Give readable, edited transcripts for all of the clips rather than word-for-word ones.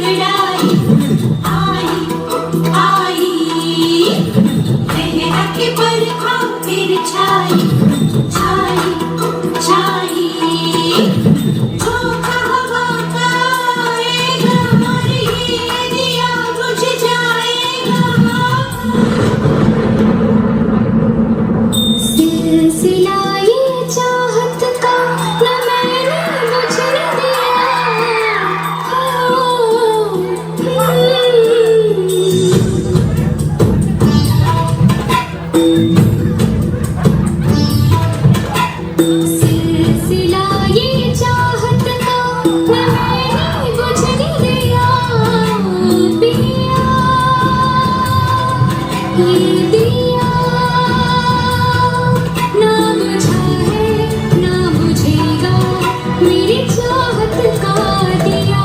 अंगड़ाई आई आई लहरा के बरखा फिर छाई छाई छाई झोंका हवा का आएगा और ये दिया बुझ जाएगा सिलसिला ये चाहत का न मैंने बुझने दिया सिलसिला ये चाहत का न मैंने बुझने दिया पिया ये दिया ना बुझा है ना बुझेगा मेरी चाहत का दिया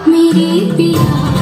मेरे पिया